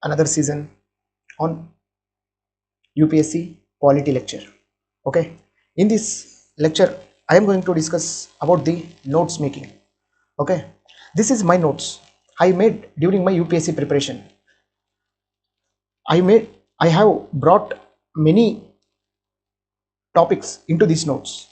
another season on UPSC quality lecture. Okay, in this lecture I am going to discuss about the notes making. Okay, this is my notes I made during my UPSC preparation. I have brought many topics into these notes.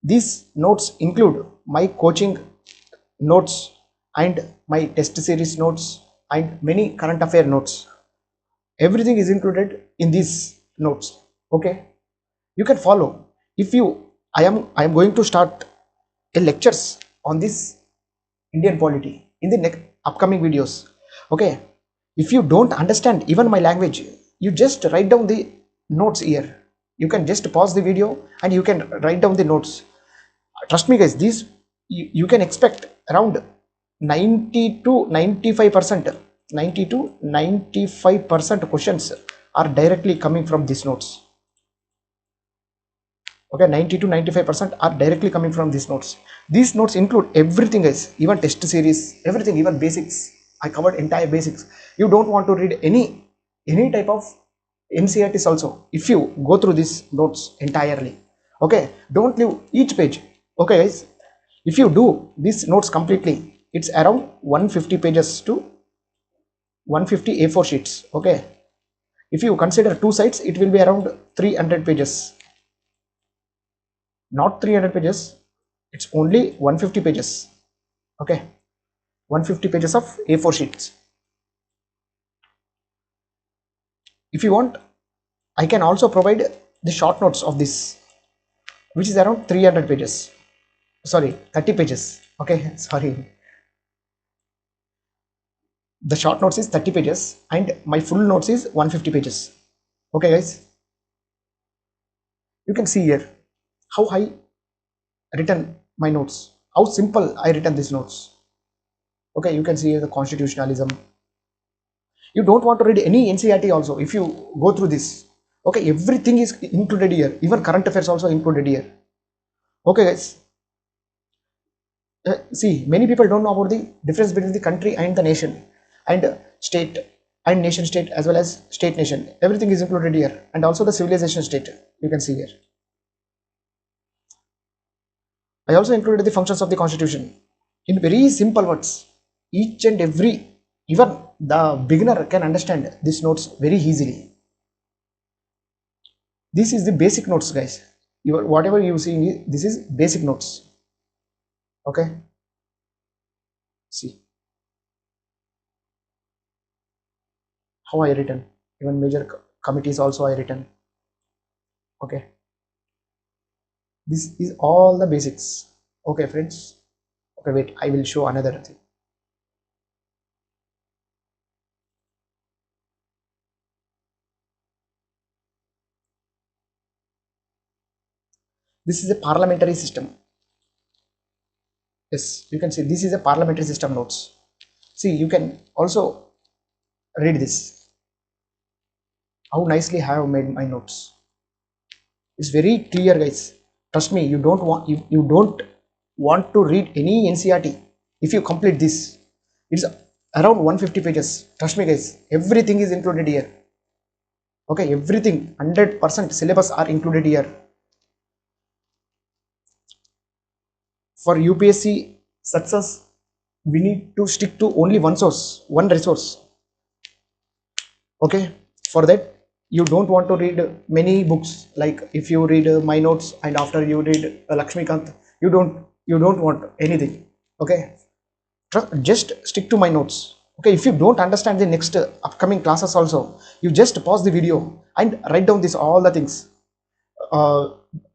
These notes include my coaching notes and my test series notes and many current affair notes. Everything is included in these notes. Okay, you can follow. If you, I am going to start a lectures on this Indian polity in the next upcoming videos. Okay, if you don't understand even my language, you just write down the notes here. You can just pause the video and you can write down the notes. Trust me guys, these you can expect around 90 to 95%, 90 to 95% questions are directly coming from these notes. Okay, 90 to 95% are directly coming from these notes. These notes include everything guys, even test series, everything, even basics. I covered entire basics. You don't want to read any type of NCRTs also if you go through these notes entirely. Okay, don't leave each page. Okay guys, if you do these notes completely, it's around 150 pages to 150 A4 sheets. Okay, if you consider two sides, it will be around 300 pages. Not 300 pages, it's only 150 pages. Okay, 150 pages of A4 sheets. If you want, I can also provide the short notes of this, which is around 300 pages. Sorry, 30 pages. Okay, sorry. The short notes is 30 pages and my full notes is 150 pages. Okay guys, you can see here how I written my notes, how simple I written these notes. Okay, you can see here the constitutionalism. You don't want to read any NCRT also if you go through this. Okay, everything is included here, even current affairs also included here. Okay guys, see, many people don't know about the difference between the country and the nation and state and nation state as well as state nation. Everything is included here, and also the civilization state, you can see here. I also included the functions of the constitution in very simple words. Each and every, even the beginner can understand these notes very easily. This is the basic notes guys. Whatever you see, this is basic notes. Okay, see how I written, even major committees also I written. Okay, this is all the basics. Okay friends, okay wait, I will show another thing. This is a parliamentary system. Yes, you can see this is a parliamentary system notes. See, you can also read this, how nicely I have made my notes. It's very clear guys. Trust me, you don't want to read any NCRT if you complete this. It's around 150 pages. Trust me guys, everything is included here. Okay, everything 100% syllabus are included here. For UPSC success, we need to stick to only one source, one resource. Okay, for that you don't want to read many books. Like if you read my notes and after you read Lakshmikant, you don't want anything. Okay, just stick to my notes. Okay, if you don't understand the next upcoming classes also, you just pause the video and write down this all the things, uh,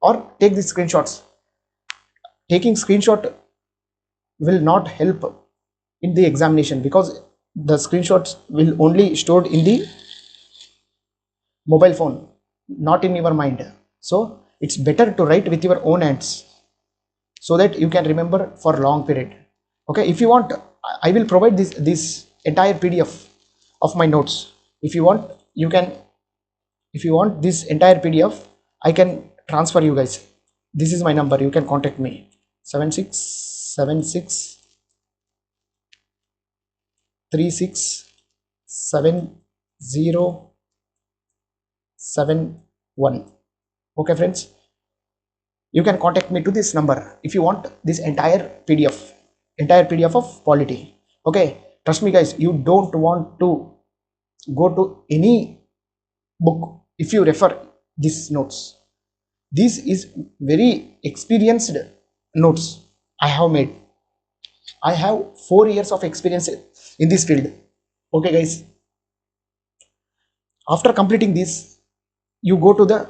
or take the screenshots. Taking screenshot will not help in the examination because the screenshots will only stored in the mobile phone, not in your mind. So it's better to write with your own hands so that you can remember for long period. Okay, if you want, I will provide this entire PDF of my notes. If you want, you can, if you want this entire PDF, I can transfer you guys. This is my number, you can contact me, 7676 36 7071. Okay friends, you can contact me to this number if you want this entire pdf of polity. Okay, trust me guys, you don't want to go to any book if you refer these notes. This is very experienced notes I have made. I have 4 years of experience in this field. Okay guys, after completing this, you go to the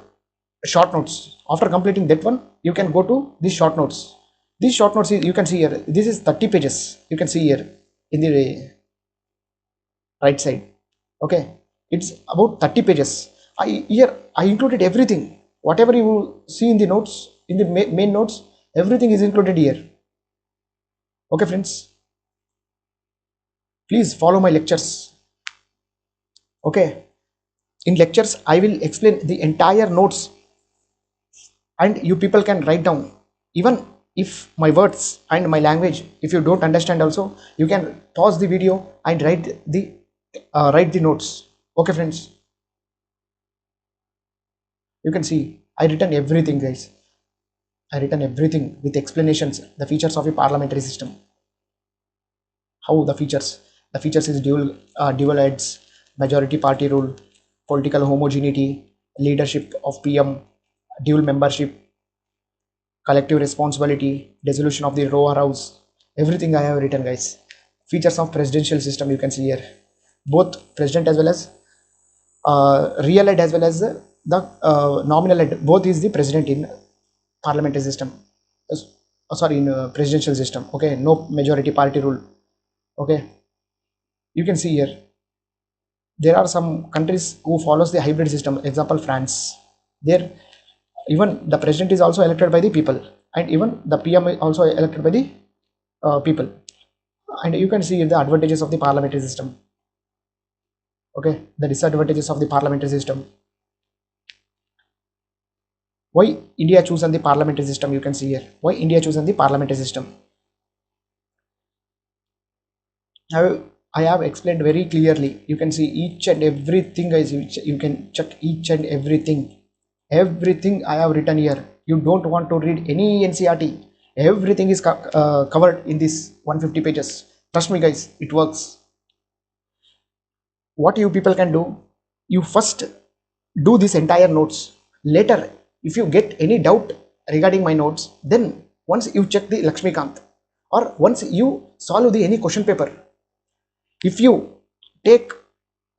short notes. After completing that one, you can go to these short notes. These short notes you can see here, this is 30 pages, you can see here in the right side. Okay, it's about 30 pages. I included everything, whatever you see in the notes, in the main notes, everything is included here. Okay friends, please follow my lectures. Okay, in lectures I will explain the entire notes, and you people can write down. Even if my words and my language, if you don't understand also, you can pause the video and write the notes. Okay friends, you can see I written everything guys. I written everything with explanations, the features of a parliamentary system. How the features is dual heads, majority party rule, political homogeneity, leadership of PM, dual membership, collective responsibility, dissolution of the rower house. Everything I have written guys. Features of presidential system you can see here. Both president as well as real head as well as the nominal head. Both is the president in parliamentary system. Sorry, in presidential system. Okay, no majority party rule. Okay, you can see here. There are some countries who follows the hybrid system. Example, France. There, even the president is also elected by the people, and even the PM is also elected by the people. And you can see the advantages of the parliamentary system. Okay, the disadvantages of the parliamentary system. Why India chosen the parliamentary system? You can see here. Why India chosen the parliamentary system? Now, I have explained very clearly. You can see each and everything, guys. You can check each and everything. Everything I have written here. You don't want to read any NCRT. Everything is covered in this 150 pages. Trust me, guys. It works. What you people can do? You first do this entire notes. Later, if you get any doubt regarding my notes, then once you check the Lakshmikant, or once you solve the any question paper, if you take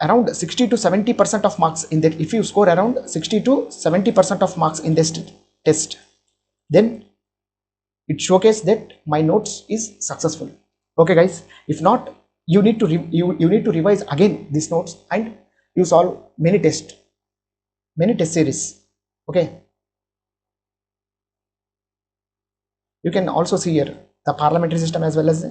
around 60 to 70% of marks in that, if you score around 60 to 70% of marks in this test, then it showcases that my notes is successful. Okay guys, if not, you need to you need to revise again these notes, and you solve many test series. Okay, you can also see here the parliamentary system as well as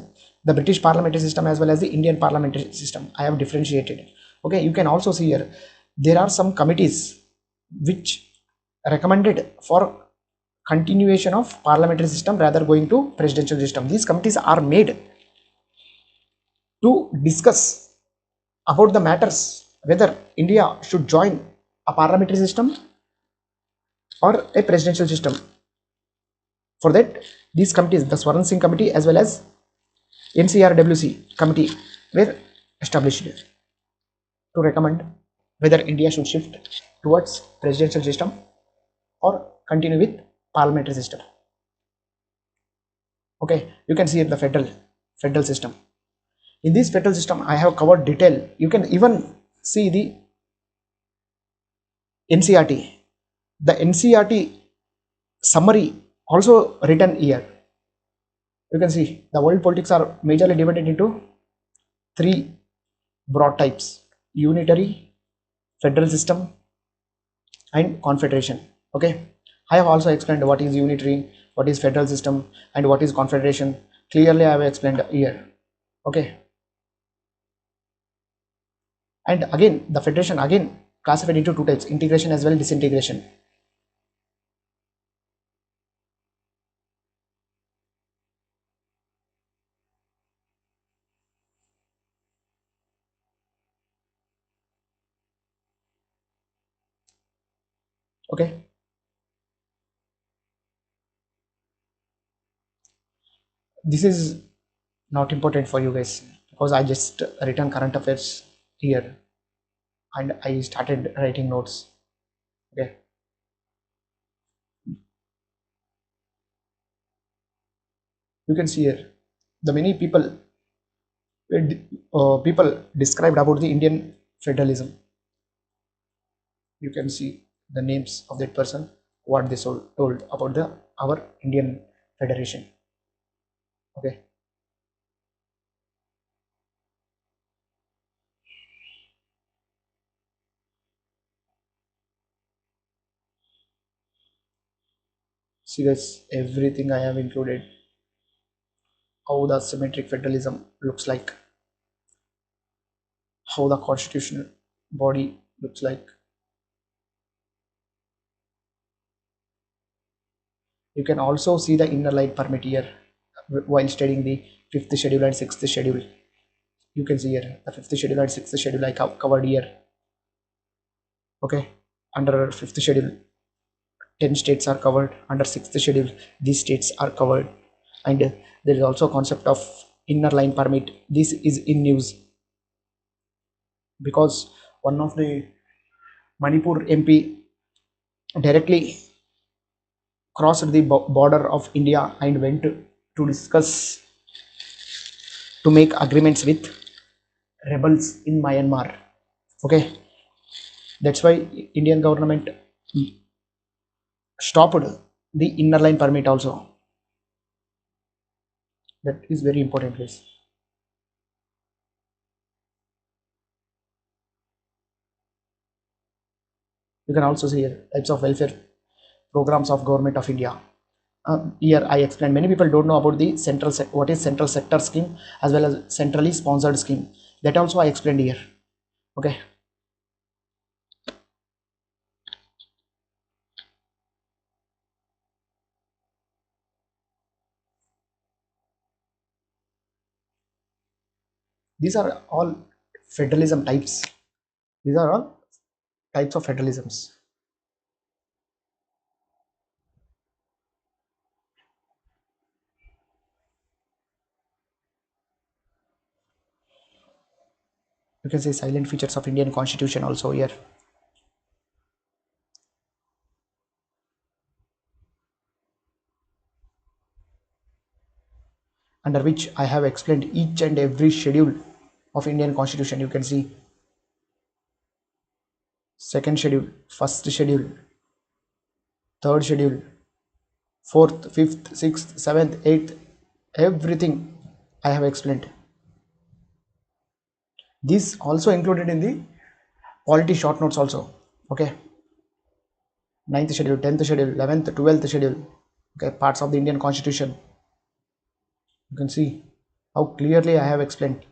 the British parliamentary system as well as the Indian parliamentary system. I have differentiated. Okay, you can also see here there are some committees which recommended for continuation of parliamentary system rather going to presidential system. These committees are made to discuss about the matters whether India should join a parliamentary system or a presidential system. For that, these committees, the Swaran Singh committee as well as NCRWC committee, were established to recommend whether India should shift towards presidential system or continue with parliamentary system. Okay, you can see the federal system. In this federal system, I have covered detail. You can even see the NCRT. The NCRT summary also written here. You can see the world politics are majorly divided into three broad types: unitary, federal system, and confederation. Okay, I have also explained what is unitary, what is federal system, and what is confederation. Clearly I have explained here. Okay, and again the federation again classified into two types: integration as well as disintegration. Okay, this is not important for you guys because I just written current affairs here and I started writing notes. Okay, you can see here the many people described about the Indian federalism. You can see the names of that person, what they told about the our Indian Federation. Okay, see guys, everything I have included, how the symmetric federalism looks like, how the constitutional body looks like. You can also see the inner line permit here while studying the fifth schedule and sixth schedule. You can see here the fifth schedule and sixth schedule I covered here. Okay, under fifth schedule 10 states are covered, under sixth schedule these states are covered, and there is also a concept of inner line permit. This is in news because one of the Manipur MP directly crossed the border of India and went to discuss to make agreements with rebels in Myanmar. Okay, that's why Indian government stopped the inner line permit also. That is very important, guys. You can also see here types of welfare programs of government of India. Here I explained. Many people don't know about the what is central sector scheme as well as centrally sponsored scheme. That also I explained here. Okay, these are all federalism types. These are all types of federalisms. You can say silent features of Indian Constitution also here, under which I have explained each and every schedule of Indian Constitution. You can see second schedule, first schedule, third schedule, fourth, fifth, sixth, seventh, eighth, everything I have explained. This also included in the polity short notes also. Okay, ninth schedule, 10th schedule, 11th, 12th schedule. Okay, parts of the Indian Constitution. You can see how clearly I have explained.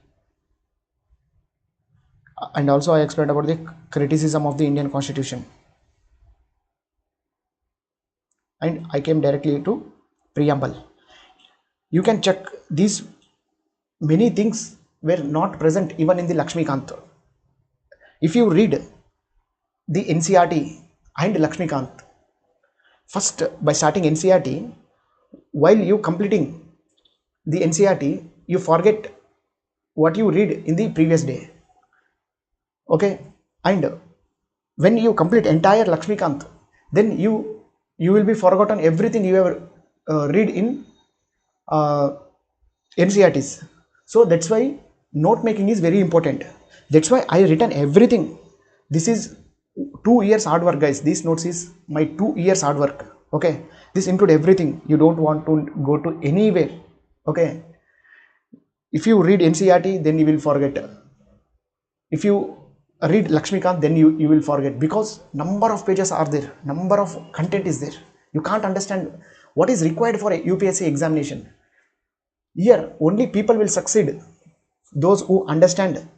And also I explained about the criticism of the Indian Constitution. And I came directly to preamble. You can check these many things were not present even in the Lakshmikant. If you read the NCRT and Lakshmikant, first by starting NCRT, while you completing the NCRT, you forget what you read in the previous day. Okay, and when you complete entire Lakshmikant, then you will be forgotten everything you have read in uh, NCRTs. So that's why note making is very important. That's why I written everything. This is 2 years hard work, guys. These notes is my 2 years hard work. Okay, this include everything. You don't want to go to anywhere. Okay, if you read NCRT, then you will forget. If you read Lakshmikant, then you will forget because number of pages are there, number of content is there. You can't understand what is required for a UPSC examination. Here only people will succeed those who understand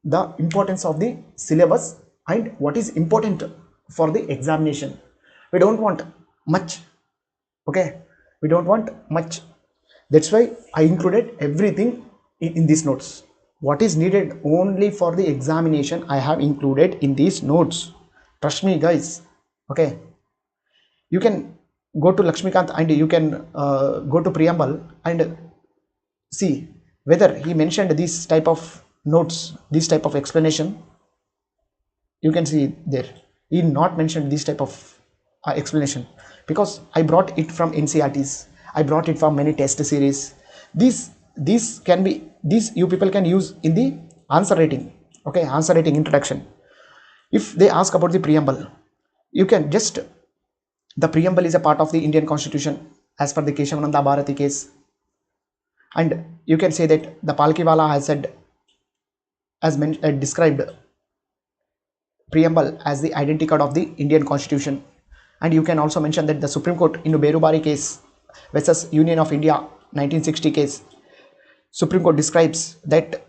the importance of the syllabus and what is important for the examination. We don't want much. Okay, we don't want much. That's why I included everything in these notes. What is needed only for the examination I have included in these notes. Trust me, guys. Okay, You can go to Lakshmikant and you can go to preamble and see whether he mentioned this type of notes, this type of explanation. You can see there he not mentioned this type of explanation, because I brought it from NCRTs, I brought it from many test series. These can be, these you people can use in the answer writing. Okay, answer writing introduction. If they ask about the preamble, you can just, the preamble is a part of the Indian Constitution as per the Keshavananda Bharati case, and you can say that the Palkiwala has said, as described preamble as the identity card of the Indian Constitution. And you can also mention that the Supreme Court in the Berubari case versus Union of India 1960 case, Supreme Court describes that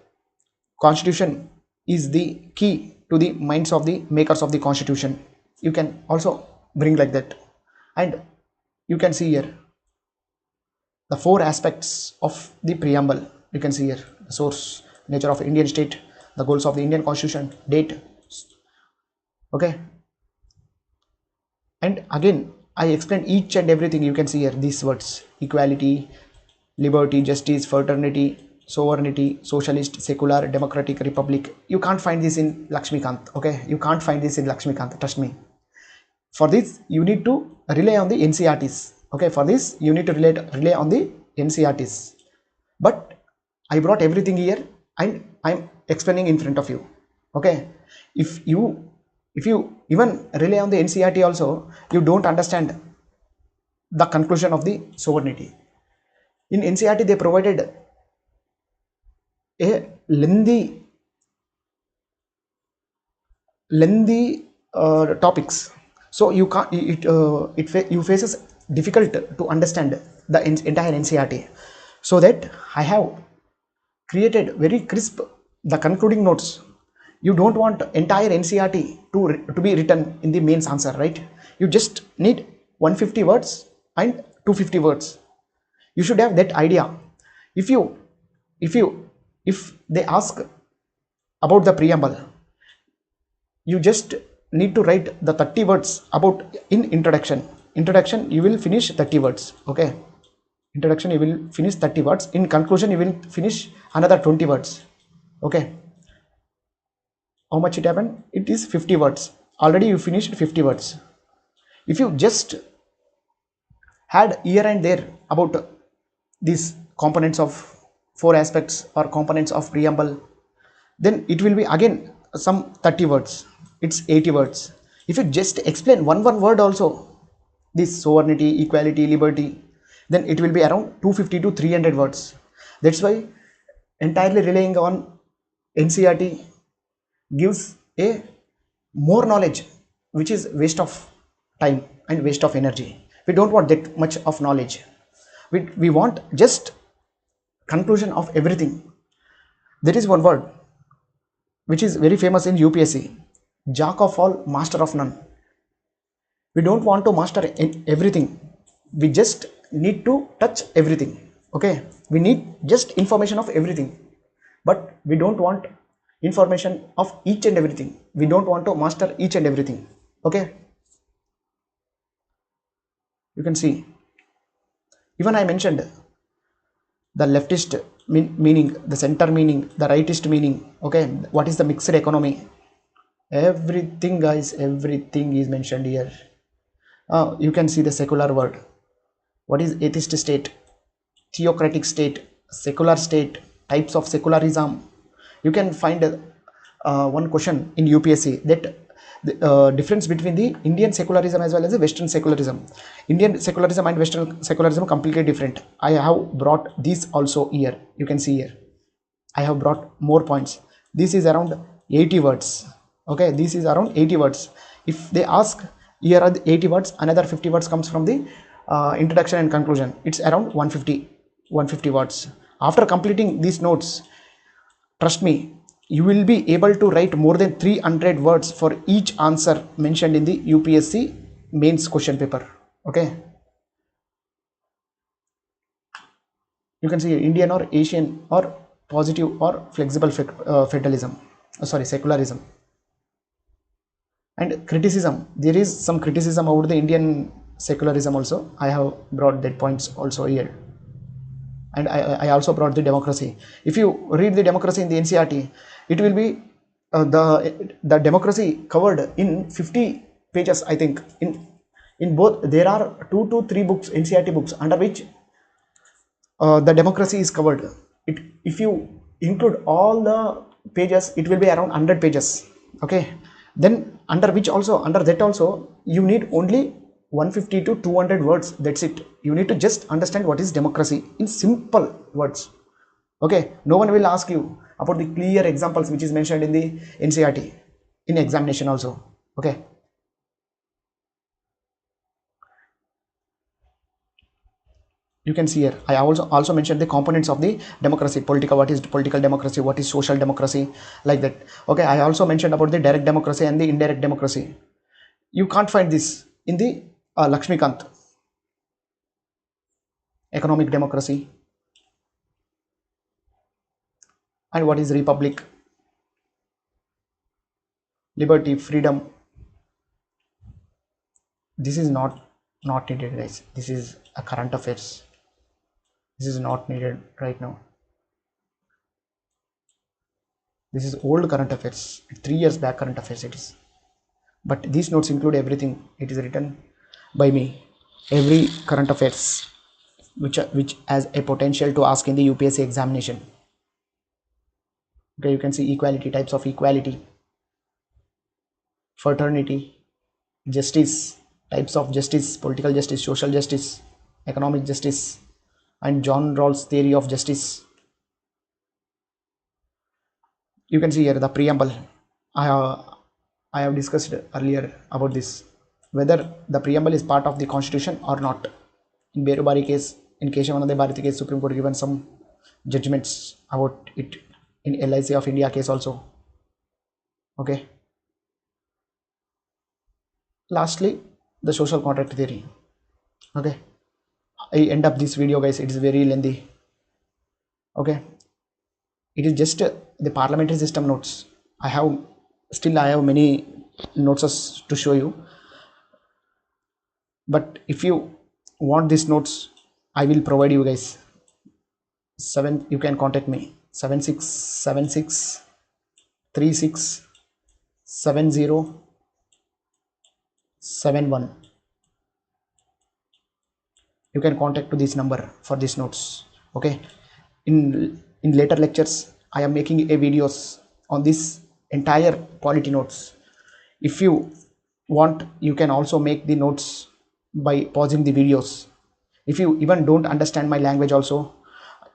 Constitution is the key to the minds of the makers of the Constitution. You can also bring like that. And you can see here the four aspects of the preamble. You can see here the source, nature of Indian state, the goals of the Indian Constitution, date. Okay, and again I explained each and everything. You can see here these words: equality, liberty, justice, fraternity, sovereignty, socialist, secular, democratic, republic. You can't find this in Lakshmikant. Okay, you can't find this in Lakshmikant, trust me. For this you need to rely on the NCRTs. Okay, for this you need to rely on the NCRTs. But I brought everything here and I'm explaining in front of you. Okay, if you even rely on the NCRT also, you don't understand the conclusion of the sovereignty. In NCRT they provided a lengthy topics, so you can't you faces difficult to understand the entire NCRT. So that I have created very crisp the concluding notes. You don't want entire NCRT to be written in the mains answer, right? You just need 150 words and 250 words. You should have that idea. If they ask about the preamble, you just need to write the 30 words about in introduction. You will finish 30 words. Okay, introduction you will finish 30 words, in conclusion you will finish another 20 words. Okay, how much it happened? It is 50 words. Already you finished 50 words. If you just had here and there about these components of four aspects or components of preamble, then it will be again some 30 words. It's 80 words. If you just explain one word also, this sovereignty, equality, liberty, then it will be around 250 to 300 words. That's why entirely relying on NCRT gives a more knowledge, which is waste of time and waste of energy. We don't want that much of knowledge. We want just conclusion of everything. There is one word which is very famous in UPSC: jack of all, master of none. We don't want to master everything. We just need to touch everything. Okay, we need just information of everything, but we don't want information of each and everything. We don't want to master each and everything. Okay, you can see even I mentioned the leftist meaning, the center meaning, the rightist meaning. Okay, what is the mixed economy? Everything, guys, everything is mentioned here. You can see the secular word. What is atheist state, theocratic state, secular state, types of secularism. You can find one question in UPSC that the difference between the Indian secularism as well as the Western secularism. Indian secularism and Western secularism completely different. I have brought these also here. You can see here I have brought more points. This is around 80 words. Okay, this is around 80 words. If they ask here are the 80 words, another 50 words comes from the introduction and conclusion. It's around 150 words. After completing these notes, trust me, you will be able to write more than 300 words for each answer mentioned in the UPSC mains question paper. Okay, you can see Indian or Asian or positive or flexible federalism, secularism. And criticism, there is some criticism about the Indian secularism also. I have brought that points also here, and I also brought the democracy. If you read the democracy in the NCERT, it will be the democracy covered in 50 pages, I think. In both there are 2 to 3 books, NCERT books, under which the democracy is covered. If you include all the pages, it will be around 100 pages. Okay, then under that also you need only 150 to 200 words. That's it. You need to just understand what is democracy in simple words. Okay, no one will ask you about the clear examples which is mentioned in the NCERT in examination also. Okay, you can see here I also mentioned the components of the democracy: political, what is political democracy, what is social democracy, like that. Okay, I also mentioned about the direct democracy and the indirect democracy. You can't find this in the Lakshmikant. Economic democracy, and what is republic, liberty, freedom. This is not needed, guys. This is a current affairs. This is not needed right now. This is old current affairs, 3 years back current affairs it is. But these notes include everything. It is written by me, every current affairs which has a potential to ask in the UPSC examination. Okay, you can see equality, types of equality, fraternity, justice, types of justice: political justice, social justice, economic justice, and John Rawls' theory of justice. You can see here the preamble. I have discussed earlier about this, whether the preamble is part of the constitution or not. In Berubari case, in Keshavananda Bharati case, Supreme Court given some judgments about it. In LIC of India case also. Okay. Lastly, the social contract theory. Okay, I end up this video, guys. It is very lengthy. Okay, it is just the parliamentary system notes. I have many notes to show you, but if you want these notes, I will provide you, guys. You can contact me 7676367071. You can contact to this number for these notes. Okay, in later lectures I am making a videos on this entire polity notes. If you want, you can also make the notes by pausing the videos. If you even don't understand my language also,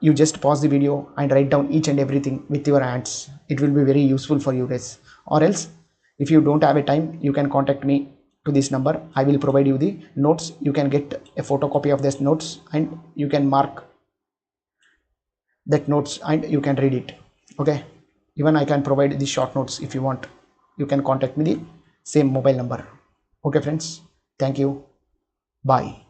you just pause the video and write down each and everything with your hands. It will be very useful for you, guys. Or else, if you don't have a time, you can contact me to this number. I will provide you the notes. You can get a photocopy of these notes and you can mark that notes and you can read it. Okay, even I can provide the short notes. If you want, you can contact me the same mobile number. Okay friends, thank you, bye.